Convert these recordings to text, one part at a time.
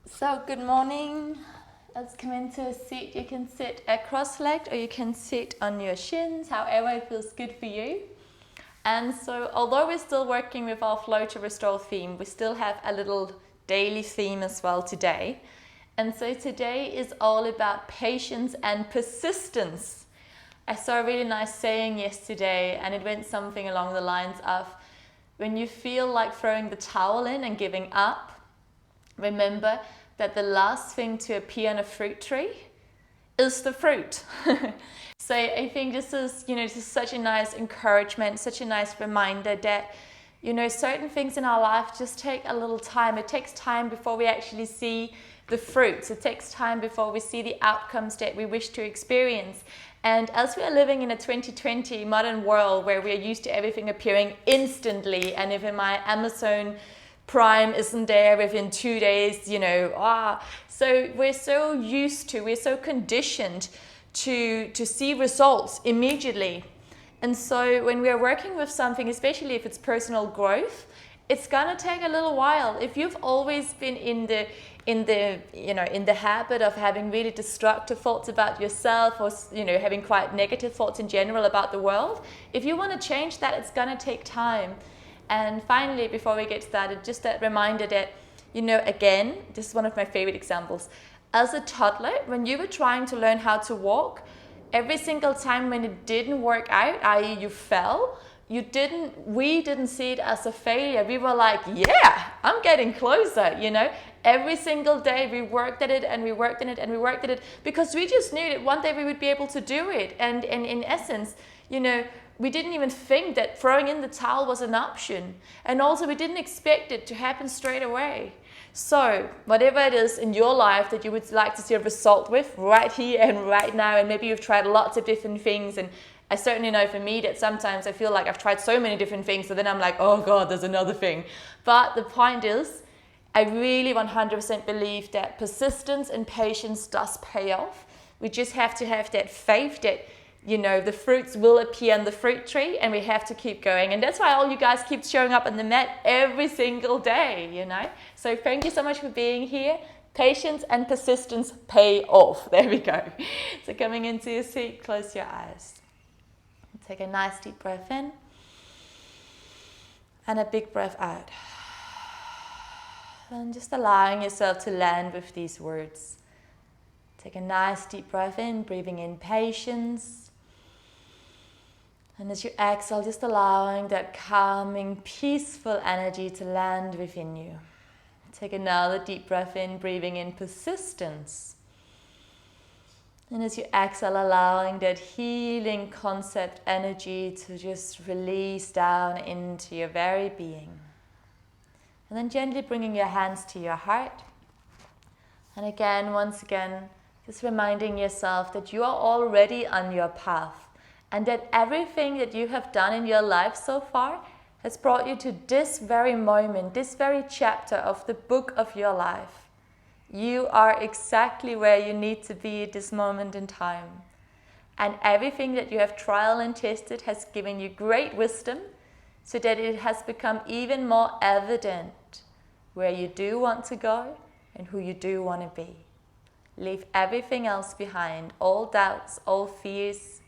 So, good morning. Let's come into a seat. You can sit cross-legged or you can sit on your shins, however it feels good for you. And so, although we're still working with our Flow to Restore theme, we still have a little daily theme as well today. And so today is all about patience and persistence. I saw a really nice saying yesterday, and it went something along the lines of, when you feel like throwing the towel in and giving up, remember that the last thing to appear on a fruit tree is the fruit. So I think this is such a nice encouragement, such a nice reminder that, certain things in our life just take a little time. It takes time before we actually see the fruits. It takes time before we see the outcomes that we wish to experience. And as we are living in a 2020 modern world where we are used to everything appearing instantly, and if in my Amazon Prime isn't there within 2 days, so we're so conditioned to see results immediately. And so when we are working with something, especially if it's personal growth, it's gonna take a little while. If you've always been in the habit of having really destructive thoughts about yourself, or having quite negative thoughts in general about the world, if you want to change that, it's gonna take time. And finally, before we get started, just that reminder that, again, this is one of my favorite examples. As a toddler, when you were trying to learn how to walk, every single time when it didn't work out, i.e. you fell, we didn't see it as a failure. We were like, yeah, I'm getting closer, Every single day we worked at it and we worked at it and we worked at it, because we just knew that one day we would be able to do it. And in essence, we didn't even think that throwing in the towel was an option. And also we didn't expect it to happen straight away. So whatever it is in your life that you would like to see a result with right here and right now, and maybe you've tried lots of different things, and I certainly know for me that sometimes I feel like I've tried so many different things, so then I'm like, oh God, there's another thing. But the point is, I really 100% believe that persistence and patience does pay off. We just have to have that faith that the fruits will appear on the fruit tree, and we have to keep going. And that's why all you guys keep showing up on the mat every single day, So thank you so much for being here. Patience and persistence pay off. There we go. So coming into your seat, close your eyes. Take a nice deep breath in and a big breath out. And just allowing yourself to land with these words. Take a nice deep breath in, breathing in patience. And as you exhale, just allowing that calming, peaceful energy to land within you. Take another deep breath in, breathing in persistence. And as you exhale, allowing that healing concept energy to just release down into your very being. And then gently bringing your hands to your heart. And once again, just reminding yourself that you are already on your path. And that everything that you have done in your life so far has brought you to this very moment, this very chapter of the book of your life. You are exactly where you need to be at this moment in time. And everything that you have trial and tested has given you great wisdom, so that it has become even more evident where you do want to go and who you do want to be. Leave everything else behind, all doubts, all fears,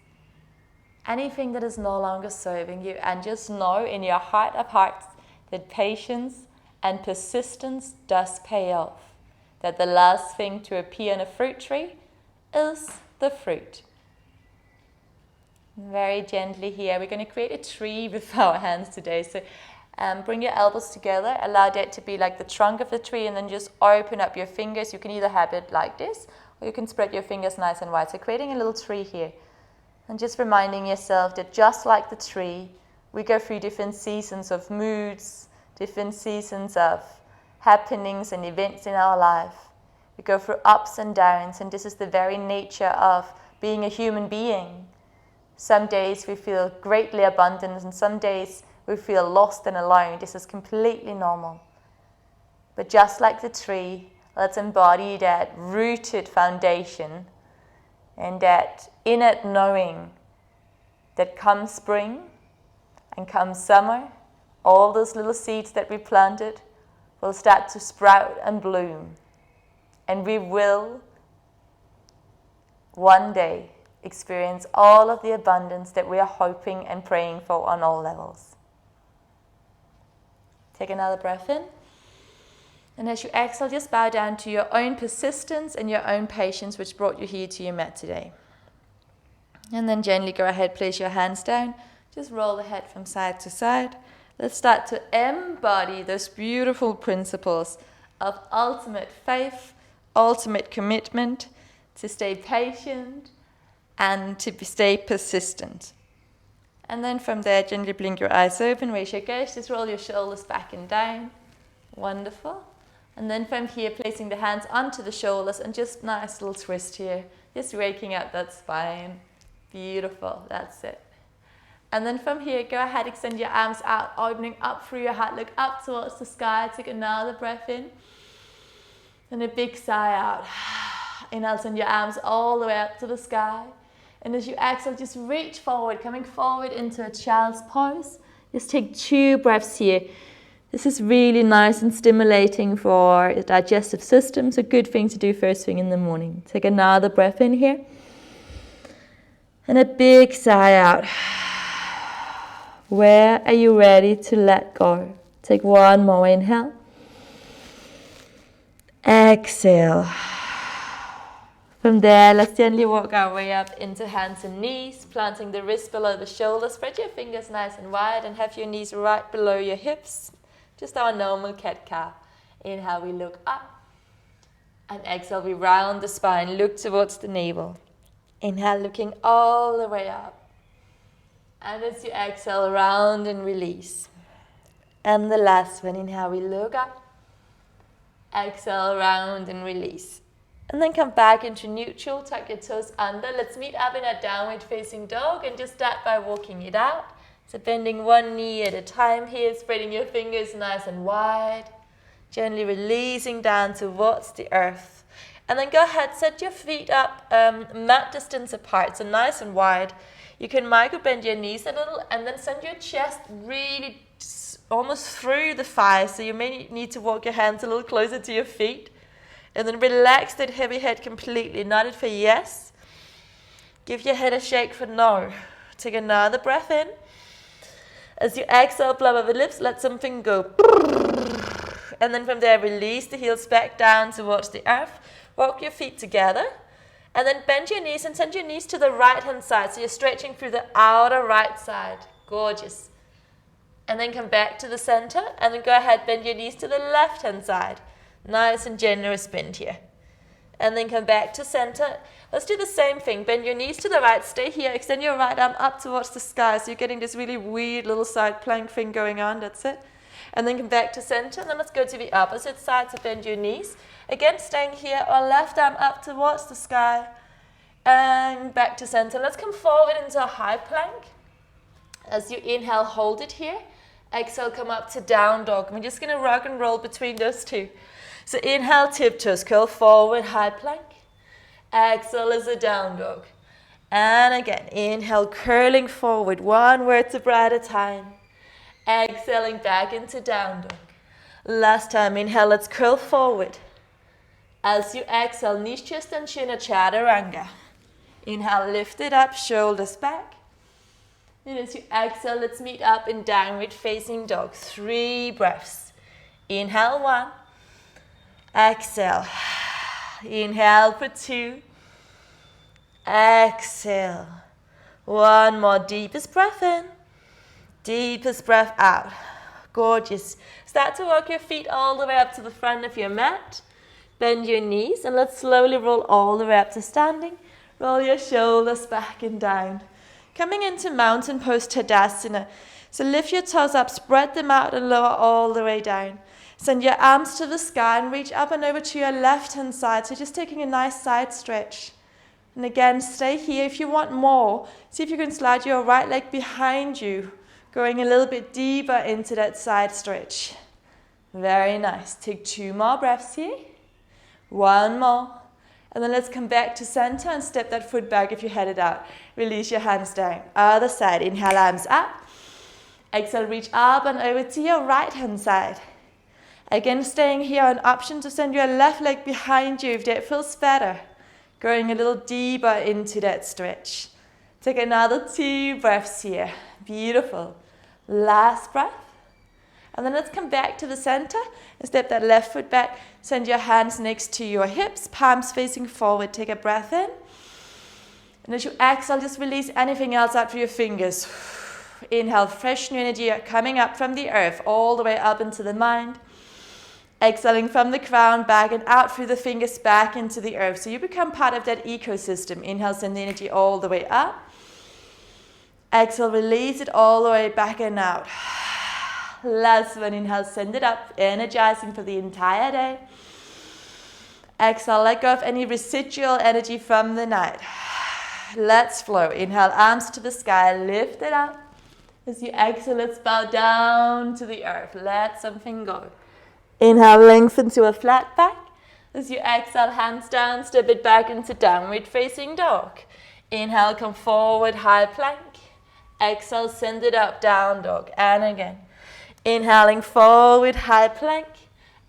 anything that is no longer serving you, and just know in your heart of hearts that patience and persistence does pay off. That the last thing to appear on a fruit tree is the fruit. Very gently here, we're going to create a tree with our hands today. So bring your elbows together, allow that to be like the trunk of the tree, and then just open up your fingers. You can either have it like this, or you can spread your fingers nice and wide. So creating a little tree here. And just reminding yourself that just like the tree, we go through different seasons of moods, different seasons of happenings and events in our life. We go through ups and downs, and this is the very nature of being a human being. Some days we feel greatly abundant, and some days we feel lost and alone. This is completely normal. But just like the tree, let's embody that rooted foundation and that inner knowing that comes spring and comes summer, all those little seeds that we planted will start to sprout and bloom. And we will one day experience all of the abundance that we are hoping and praying for on all levels. Take another breath in. And as you exhale, just bow down to your own persistence and your own patience which brought you here to your mat today. And then gently go ahead, place your hands down. Just roll the head from side to side. Let's start to embody those beautiful principles of ultimate faith, ultimate commitment, to stay patient and to stay persistent. And then from there, gently blink your eyes open, raise your gaze, just roll your shoulders back and down. Wonderful. And then from here, placing the hands onto the shoulders and just nice little twist here. Just waking up that spine. Beautiful, that's it. And then from here, go ahead, extend your arms out, opening up through your heart, look up towards the sky, take another breath in. And a big sigh out. Inhale, send your arms all the way up to the sky. And as you exhale, just reach forward, coming forward into a child's pose. Just take 2 breaths here. This is really nice and stimulating for the digestive system. It's a good thing to do first thing in the morning. Take another breath in here. And a big sigh out. Where are you ready to let go? Take one more inhale. Exhale. From there, let's gently walk our way up into hands and knees, planting the wrists below the shoulders. Spread your fingers nice and wide and have your knees right below your hips. Just our normal cat-cow. Inhale, we look up. And exhale, we round the spine, look towards the navel. Inhale, looking all the way up. And as you exhale, round and release. And the last one, inhale, we look up. Exhale, round and release. And then come back into neutral, tuck your toes under. Let's meet up in a downward facing dog and just start by walking it out. So bending one knee at a time here, spreading your fingers nice and wide. Gently releasing down towards the earth. And then go ahead, set your feet up mat distance apart, so nice and wide. You can micro bend your knees a little and then send your chest really almost through the thighs. So you may need to walk your hands a little closer to your feet. And then relax that heavy head completely. Nod it for yes. Give your head a shake for no. Take another breath in. As you exhale, blubber the lips, let something go. And then from there, release the heels back down towards the earth. Walk your feet together. And then bend your knees and send your knees to the right-hand side. So you're stretching through the outer right side. Gorgeous. And then come back to the center. And then go ahead, bend your knees to the left-hand side. Nice and generous bend here. And then come back to center. Let's do the same thing. Bend your knees to the right. Stay here. Extend your right arm up towards the sky. So you're getting this really weird little side plank thing going on. That's it. And then come back to center. And then let's go to the opposite side. So bend your knees. Again, staying here. Or left arm up towards the sky. And back to center. Let's come forward into a high plank. As you inhale, hold it here. Exhale, come up to down dog. We're just going to rock and roll between those two. So inhale, tiptoes, curl forward, high plank. Exhale is a down dog. And again, inhale, curling forward, one vertebra at a time. Exhaling back into down dog. Last time, inhale, let's curl forward. As you exhale, knees, chest, and chin, a chaturanga. Inhale, lift it up, shoulders back. And as you exhale, let's meet up in downward facing dog. 3 breaths. Inhale, 1. Exhale. Inhale for 2. Exhale. 1 more. Deepest breath in. Deepest breath out. Gorgeous. Start to walk your feet all the way up to the front of your mat. Bend your knees and let's slowly roll all the way up to standing. Roll your shoulders back and down. Coming into mountain pose Tadasana. So lift your toes up, spread them out and lower all the way down. Send your arms to the sky and reach up and over to your left-hand side. So just taking a nice side stretch. And again, stay here. If you want more, see if you can slide your right leg behind you, going a little bit deeper into that side stretch. Very nice. Take 2 more breaths here. 1 more. And then let's come back to center and step that foot back if you headed out. Release your hands down. Other side. Inhale, arms up. Exhale, reach up and over to your right-hand side. Again, staying here, an option to send your left leg behind you if that feels better. Going a little deeper into that stretch. Take another 2 breaths here. Beautiful. Last breath. And then let's come back to the center and step that left foot back. Send your hands next to your hips, palms facing forward. Take a breath in. And as you exhale, just release anything else out through your fingers. Inhale, fresh new energy coming up from the earth, all the way up into the mind. Exhaling from the crown, back and out through the fingers, back into the earth. So you become part of that ecosystem. Inhale, send the energy all the way up. Exhale, release it all the way back and out. Last one, inhale, send it up, energizing for the entire day. Exhale, let go of any residual energy from the night. Let's flow. Inhale, arms to the sky, lift it up. As you exhale, let's bow down to the earth. Let something go. Inhale, lengthen to a flat back. As you exhale, hands down, step it back into downward facing dog. Inhale, come forward, high plank. Exhale, send it up, down dog. And again. Inhaling forward, high plank.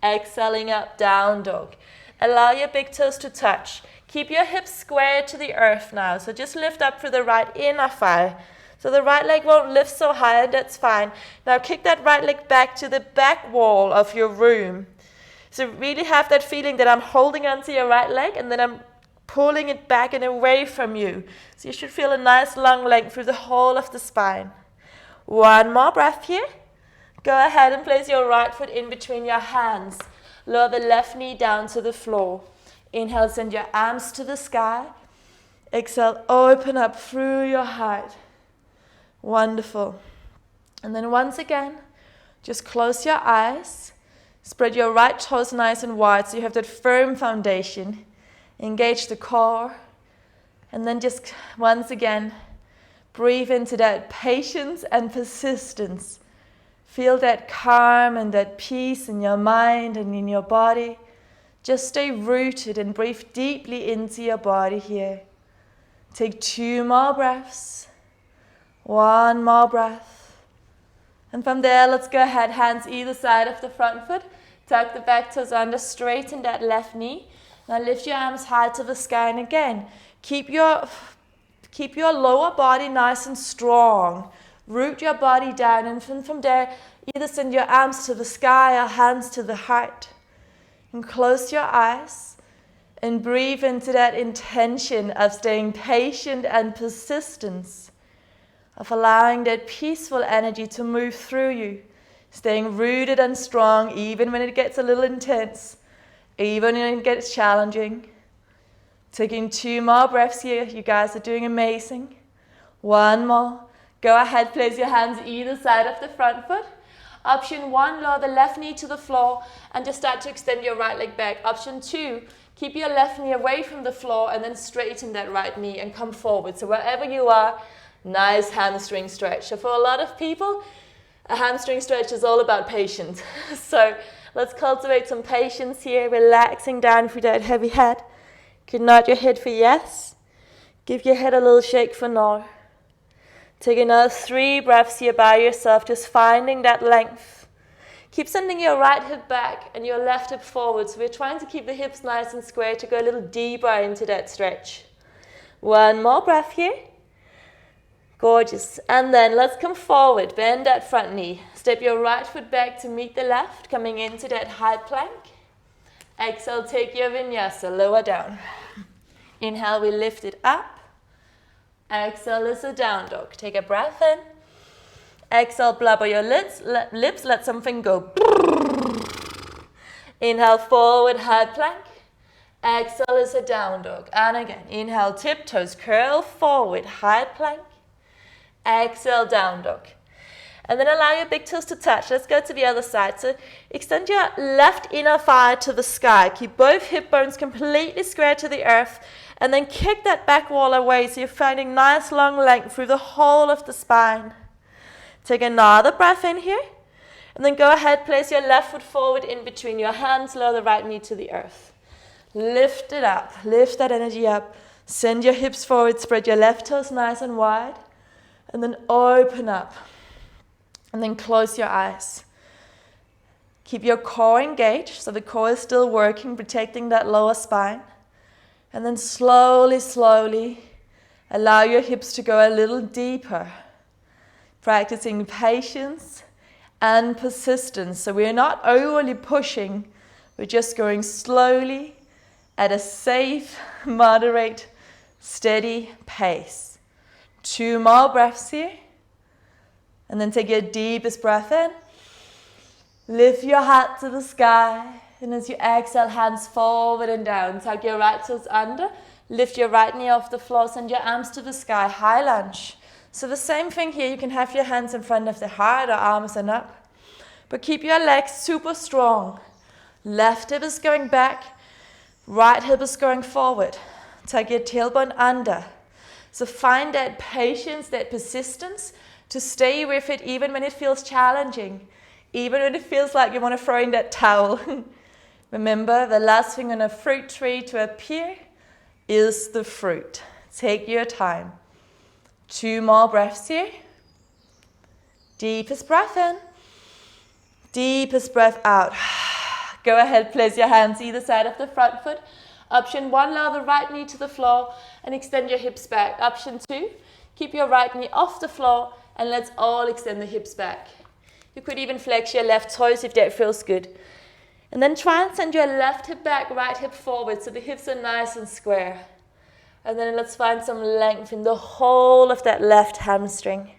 Exhaling up, down dog. Allow your big toes to touch. Keep your hips square to the earth now. So just lift up through the right inner thigh. So the right leg won't lift so high, and that's fine. Now kick that right leg back to the back wall of your room. So really have that feeling that I'm holding onto your right leg and then I'm pulling it back and away from you. So you should feel a nice long length through the whole of the spine. One more breath here. Go ahead and place your right foot in between your hands. Lower the left knee down to the floor. Inhale, send your arms to the sky. Exhale, open up through your heart. Wonderful. And then once again, just close your eyes. Spread your right toes nice and wide so you have that firm foundation. Engage the core. And then just once again, breathe into that patience and persistence. Feel that calm and that peace in your mind and in your body. Just stay rooted and breathe deeply into your body here. Take 2 more breaths. 1 more breath. And from there, let's go ahead, hands either side of the front foot. Tuck the back toes under, straighten that left knee. Now lift your arms high to the sky, and again, keep your lower body nice and strong. Root your body down, and from there, either send your arms to the sky or hands to the heart. And close your eyes and breathe into that intention of staying patient and persistence, of allowing that peaceful energy to move through you, staying rooted and strong even when it gets a little intense, even when it gets challenging. Taking 2 more breaths here. You guys are doing amazing. 1 more. Go ahead, place your hands either side of the front foot. Option 1, lower the left knee to the floor and just start to extend your right leg back. Option 2, keep your left knee away from the floor and then straighten that right knee and come forward. So wherever you are, nice hamstring stretch. So for a lot of people, a hamstring stretch is all about patience. So let's cultivate some patience here, relaxing down through that heavy head. You can nod your head for yes. Give your head a little shake for no. Take another 3 breaths here by yourself, just finding that length. Keep sending your right hip back and your left hip forward. So we're trying to keep the hips nice and square to go a little deeper into that stretch. 1 more breath here. Gorgeous. And then let's come forward, bend that front knee. Step your right foot back to meet the left, coming into that high plank. Exhale, take your vinyasa, lower down. Inhale, we lift it up. Exhale is a down dog. Take a breath in. Exhale, blubber your lips, let something go. Inhale, forward, high plank. Exhale is a down dog. And again, inhale, tiptoes, curl forward, high plank. Exhale, down dog. And then allow your big toes to touch. Let's go to the other side. So extend your left inner thigh to the sky. Keep both hip bones completely square to the earth. And then kick that back wall away so you're finding nice long length through the whole of the spine. Take another breath in here. And then go ahead, place your left foot forward in between your hands. Lower the right knee to the earth. Lift it up. Lift that energy up. Send your hips forward. Spread your left toes nice and wide. And then open up. And then close your eyes. Keep your core engaged, so the core is still working, protecting that lower spine. And then slowly, slowly, allow your hips to go a little deeper. Practicing patience and persistence. So we're not overly pushing, we're just going slowly at a safe, moderate, steady pace. 2 more breaths here. And then take your deepest breath in. Lift your heart to the sky. And as you exhale, hands forward and down. Tuck your right toes under. Lift your right knee off the floor. Send your arms to the sky. High lunge. So the same thing here. You can have your hands in front of the heart or arms and up. But keep your legs super strong. Left hip is going back. Right hip is going forward. Tuck your tailbone under. So find that patience, that persistence to stay with it even when it feels challenging. Even when it feels like you want to throw in that towel. Remember, the last thing on a fruit tree to appear is the fruit. Take your time. 2 more breaths here. Deepest breath in. Deepest breath out. Go ahead, place your hands either side of the front foot. Option 1, lower the right knee to the floor and extend your hips back. Option 2, keep your right knee off the floor and let's all extend the hips back. You could even flex your left toes if that feels good. And then try and send your left hip back, right hip forward so the hips are nice and square. And then let's find some length in the whole of that left hamstring.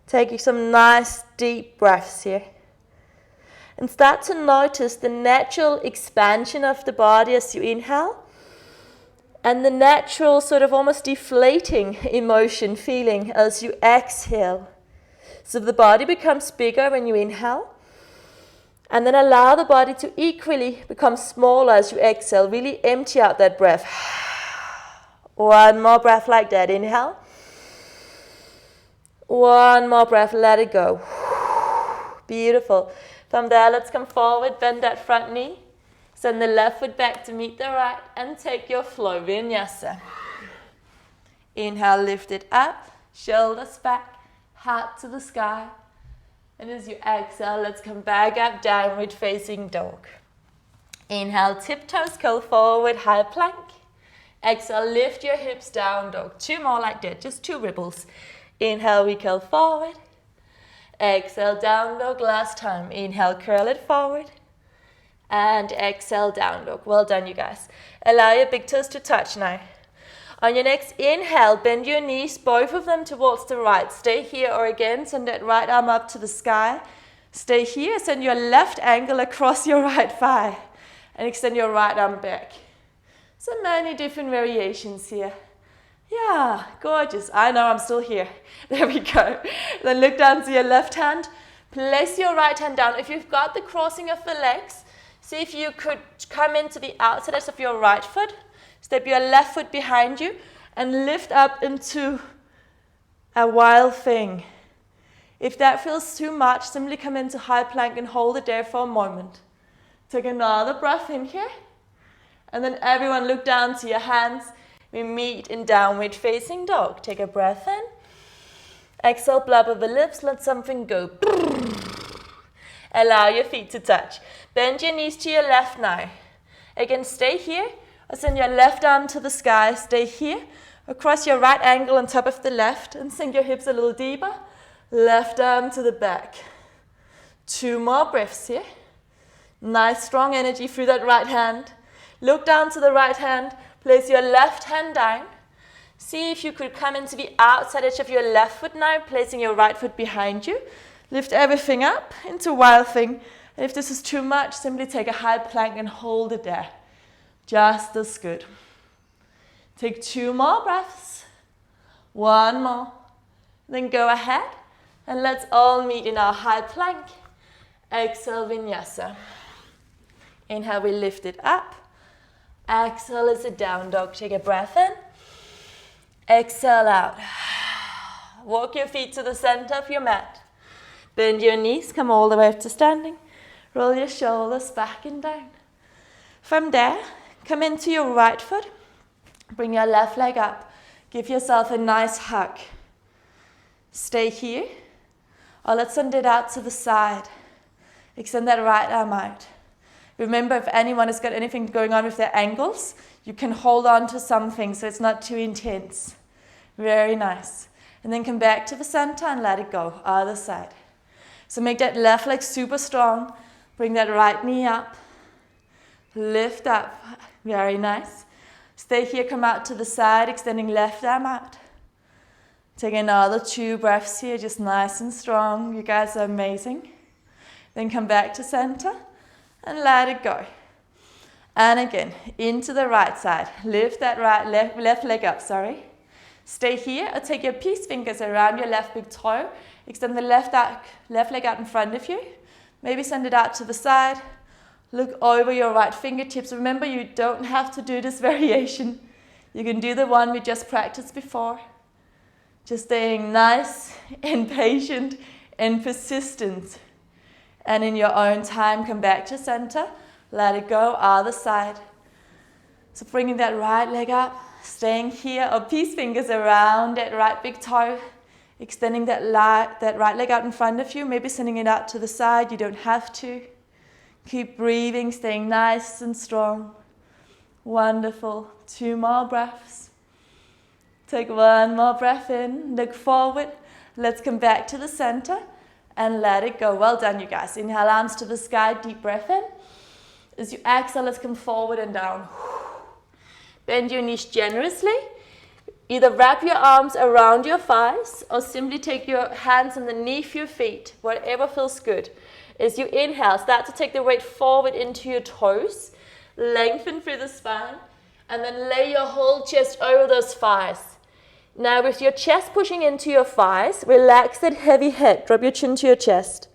Take some nice deep breaths here. And start to notice the natural expansion of the body as you inhale. And the natural sort of almost deflating emotion feeling as you exhale. So the body becomes bigger when you inhale. And then allow the body to equally become smaller as you exhale. Really empty out that breath. 1 more breath like that. Inhale. 1 more breath. Let it go. Beautiful. From there, let's come forward. Bend that front knee. Send the left foot back to meet the right. And take your flow. Vinyasa. Inhale, lift it up. Shoulders back. Heart to the sky. And as you exhale, let's come back up, downward facing dog. Inhale, tiptoes, curl forward, high plank. Exhale, lift your hips, down dog. 2 more like that, just 2 ripples. Inhale, we curl forward. Exhale, down dog, last time. Inhale, curl it forward. And exhale, down dog. Well done, you guys. Allow your big toes to touch now. On your next inhale, bend your knees, both of them towards the right. Stay here, or again, send that right arm up to the sky. Stay here, send your left ankle across your right thigh. And extend your right arm back. So many different variations here. Yeah, gorgeous. I know I'm still here. There we go. Then look down to your left hand. Place your right hand down. If you've got the crossing of the legs, see if you could come into the outside edge of your right foot. Step your left foot behind you and lift up into a wild thing. If that feels too much, simply come into high plank and hold it there for a moment. Take another breath in here. And then everyone look down to your hands. We meet in downward facing dog. Take a breath in. Exhale, blubber the lips. Let something go. Allow your feet to touch. Bend your knees to your left now. Again, stay here. Send your left arm to the sky. Stay here. Across your right ankle on top of the left. And sink your hips a little deeper. Left arm to the back. 2 more breaths here. Nice strong energy through that right hand. Look down to the right hand. Place your left hand down. See if you could come into the outside edge of your left foot now. Placing your right foot behind you. Lift everything up into wild thing. And if this is too much, simply take a high plank and hold it there. Just as good. Take 2 more breaths. 1 more. Then go ahead and let's all meet in our high plank. Exhale, Vinyasa. Inhale, we lift it up. Exhale is a down dog. Take a breath in. Exhale out. Walk your feet to the center of your mat. Bend your knees, come all the way up to standing. Roll your shoulders back and down. From there, come into your right foot. Bring your left leg up. Give yourself a nice hug. Stay here. Or let's send it out to the side. Extend that right arm out. Remember, if anyone has got anything going on with their ankles, you can hold on to something so it's not too intense. Very nice. And then come back to the center and let it go. Other side. So make that left leg super strong. Bring that right knee up. Lift up. Very nice. Stay here, come out to the side, extending left arm out. Take another 2 breaths here, just nice and strong. You guys are amazing. Then come back to center and let it go. And again, into the right side. Lift that left leg up, Stay here or take your peace fingers around your left big toe. Extend the left leg out in front of you. Maybe send it out to the side. Look over your right fingertips. Remember, you don't have to do this variation. You can do the one we just practiced before. Just staying nice and patient and persistent. And in your own time, come back to center. Let it go, other side. So bringing that right leg up, staying here, or peace fingers around that right big toe. Extending that right leg out in front of you, maybe sending it out to the side. You don't have to. Keep breathing, staying nice and strong. Wonderful. 2 more breaths. Take 1 more breath in. Look forward. Let's come back to the center and let it go. Well done, you guys. Inhale, arms to the sky. Deep breath in. As you exhale, let's come forward and down. Bend your knees generously. Either wrap your arms around your thighs or simply take your hands underneath your feet, whatever feels good. As you inhale, start to take the weight forward into your toes, lengthen through the spine, and then lay your whole chest over those thighs. Now with your chest pushing into your thighs, relax that heavy head, drop your chin to your chest.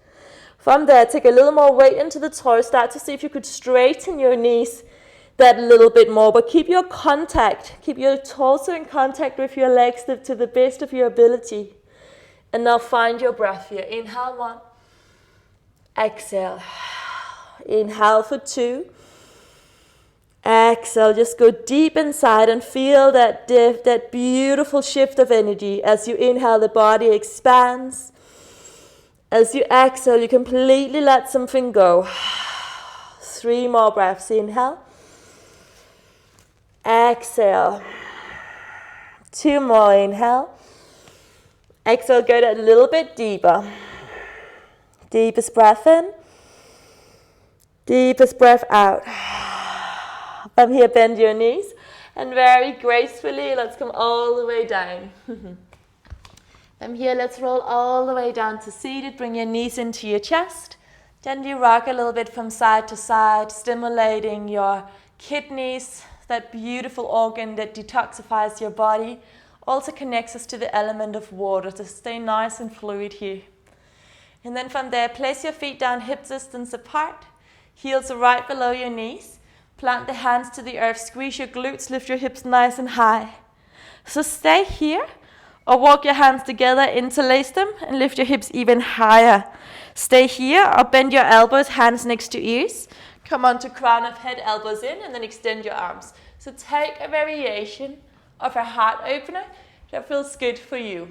From there, take a little more weight into the toes, start to see if you could straighten your knees that little bit more, but keep your torso in contact with your legs to the best of your ability. And now find your breath here. Inhale 1. Exhale. Inhale for 2. Exhale. Just go deep inside and feel that beautiful shift of energy. As you inhale, the body expands. As you exhale, you completely let something go. 3 more breaths. Inhale. Exhale. 2 more. Inhale. Exhale. Go that little bit deeper. Deepest breath in. Deepest breath out. From here, bend your knees. And very gracefully, let's come all the way down. From here, let's roll all the way down to seated. Bring your knees into your chest. Gently rock a little bit from side to side, stimulating your kidneys, that beautiful organ that detoxifies your body. Also connects us to the element of water to stay nice and fluid here. And then from there, place your feet down hip distance apart. Heels are right below your knees. Plant the hands to the earth. Squeeze your glutes. Lift your hips nice and high. So stay here or walk your hands together, interlace them, and lift your hips even higher. Stay here or bend your elbows, hands next to ears. Come on to crown of head, elbows in, and then extend your arms. So take a variation of a heart opener that feels good for you.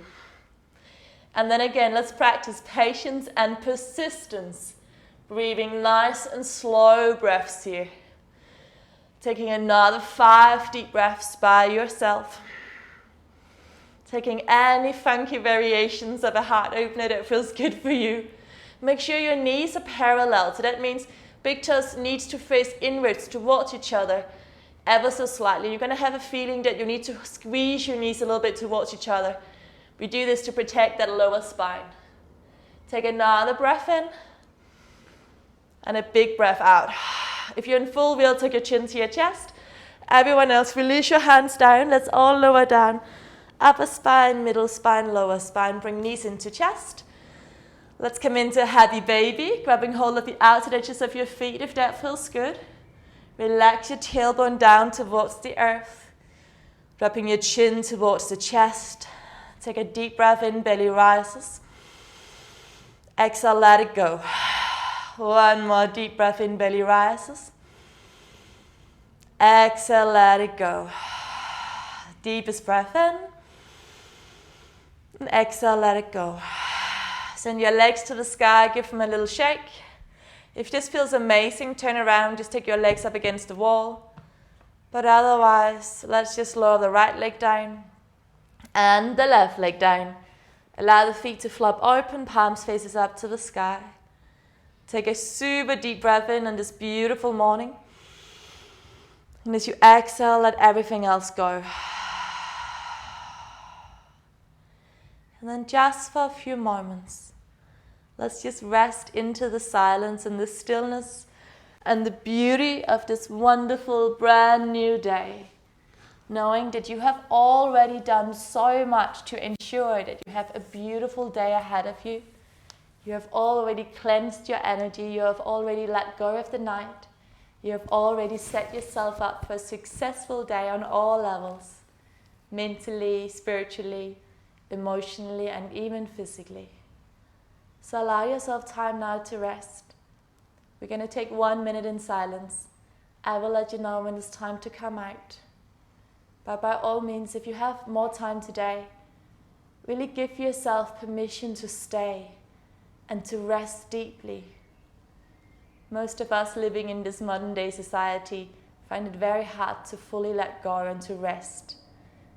And then again, let's practice patience and persistence. Breathing nice and slow breaths here. Taking another 5 deep breaths by yourself. Taking any funky variations of a heart opener that feels good for you. Make sure your knees are parallel. So that means big toes needs to face inwards towards each other ever so slightly. You're going to have a feeling that you need to squeeze your knees a little bit towards each other. We do this to protect that lower spine. Take another breath in and a big breath out. If you're in full wheel, take your chin to your chest. Everyone else, release your hands down. Let's all lower down. Upper spine, middle spine, lower spine. Bring knees into chest. Let's come into a happy baby, grabbing hold of the outer edges of your feet if that feels good. Relax your tailbone down towards the earth. Dropping your chin towards the chest. Take a deep breath in, belly rises. Exhale, let it go. 1 more deep breath in, belly rises. Exhale, let it go. Deepest breath in. And exhale, let it go. Send your legs to the sky, give them a little shake. If this feels amazing, turn around, just take your legs up against the wall. But otherwise, let's just lower the right leg down and the left leg down. Allow the feet to flop open, palms faces up to the sky. Take a super deep breath in on this beautiful morning. And as you exhale, let everything else go. And then just for a few moments, let's just rest into the silence and the stillness and the beauty of this wonderful brand new day, knowing that you have already done so much to ensure that you have a beautiful day ahead of you. You have already cleansed your energy, you have already let go of the night, you have already set yourself up for a successful day on all levels, mentally, spiritually, emotionally, and even physically. So allow yourself time now to rest. We're going to take 1 minute in silence. I will let you know when it's time to come out. But by all means, if you have more time today, really give yourself permission to stay and to rest deeply. Most of us living in this modern day society find it very hard to fully let go and to rest.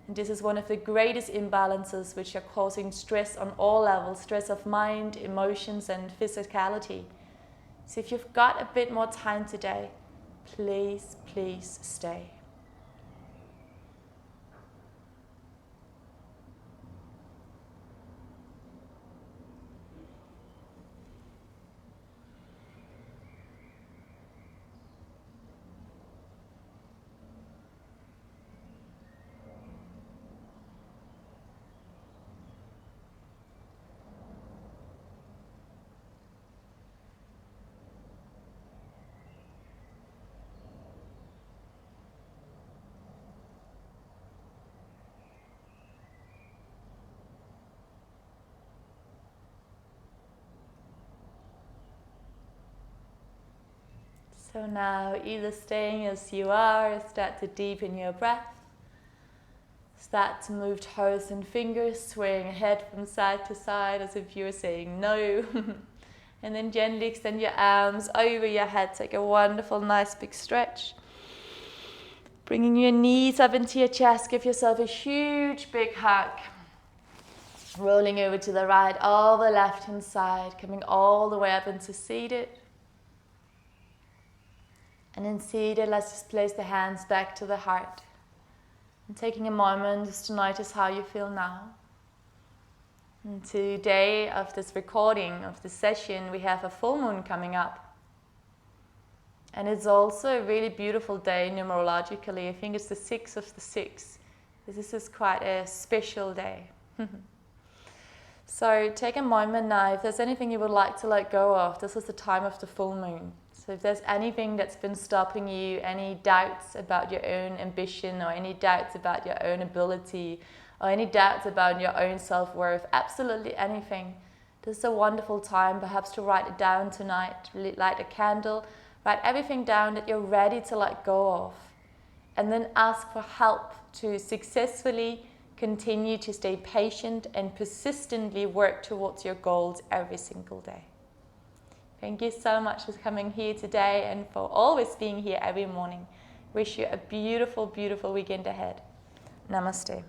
And this is one of the greatest imbalances which are causing stress on all levels, stress of mind, emotions, and physicality. So if you've got a bit more time today, please, please stay. So now either staying as you are, or start to deepen your breath. Start to move toes and fingers, swaying ahead from side to side as if you were saying no. And then gently extend your arms over your head. Take a wonderful, nice big stretch. Bringing your knees up into your chest. Give yourself a huge, big hug. Rolling over to the right, all the left hand side. Coming all the way up into seated. And in seated, let's just place the hands back to the heart. And taking a moment just to notice how you feel now. And today of this recording, of this session, we have a full moon coming up. And it's also a really beautiful day numerologically. I think it's the 6th of the 6th. This is quite a special day. So take a moment now. If there's anything you would like to let go of, this is the time of the full moon. So if there's anything that's been stopping you, any doubts about your own ambition or any doubts about your own ability or any doubts about your own self-worth, absolutely anything, this is a wonderful time perhaps to write it down tonight, light a candle, write everything down that you're ready to let go of, and then ask for help to successfully continue to stay patient and persistently work towards your goals every single day. Thank you so much for coming here today and for always being here every morning. Wish you a beautiful, beautiful weekend ahead. Namaste.